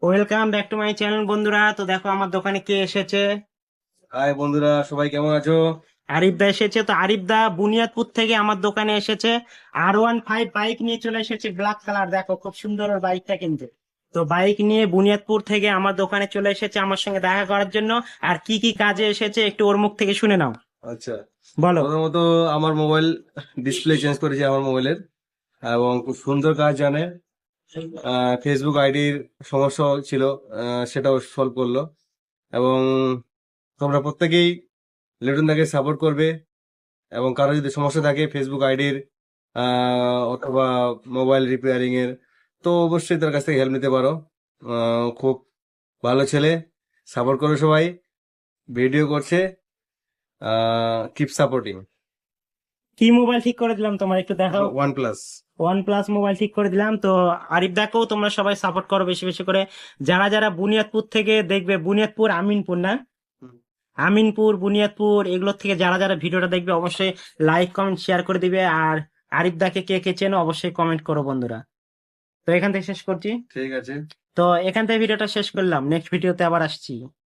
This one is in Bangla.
Welcome back to my channel বন্ধুরা। তো দেখো আমার দোকানে কে এসেছে। হাই বন্ধুরা, সবাই কেমন আছো? আরিফ দা এসেছে। তো আরিফ দা বুনিয়াদপুর থেকে আমার দোকানে এসেছে। R15 বাইক নিয়ে চলে এসেছে, ব্ল্যাক কালার। দেখো খুব সুন্দর ওর বাইকটা কিন্তু। তো বাইক নিয়ে বুনিয়াদপুর থেকে আমার দোকানে চলে এসেছে আমার সঙ্গে দেখা করার জন্য। আর কি কি কাজে এসেছে একটু ওর মুখ থেকে শুনে নাও। আচ্ছা, বলো। প্রথমত আমার মোবাইল ডিসপ্লে চেঞ্জ করেছি আমার মোবাইলের, এবং খুব সুন্দর কাজ জানে। ফেসবুক আইডির সমস্যা ছিল, সেটাও সলভ করলো। এবং তোমরা প্রত্যেকেই লিটন দাকে সাপোর্ট করবে, এবং কারো যদি সমস্যা থাকে ফেসবুক আইডির অথবা মোবাইল রিপেয়ারিং এর, তো অবশ্যই তার কাছ থেকে হেল্প নিতে পারো। খুব ভালো ছেলে, সাপোর্ট করো সবাই। ভিডিও করছে, কিপ সাপোর্টিং। কি মোবাইল ঠিক করে দিলাম তোমার, একটু দেখাও। One plus. One plus mobile ঠিক করে দিলাম। তো আরিফ দাকেও তোমরা সবাই সাপোর্ট করো বেশি বেশি করে। যারা যারা বুনিয়াদপুর থেকে দেখবে, বুনিয়াদপুর আমিনপুর না, আমিনপুর বুনিয়াদপুর এগুলোর থেকে যারা যারা ভিডিওটা দেখবে অবশ্যই লাইক কমেন্ট শেয়ার করে দিবে। আর আরিফ দাকে কে কে চেনো অবশ্যই কমেন্ট করো বন্ধুরা। তো এখান থেকে শেষ করছি। ঠিক আছে। তো এখান থেকে ভিডিওটা শেষ করলাম, নেক্সট ভিডিওতে আবার আসছি।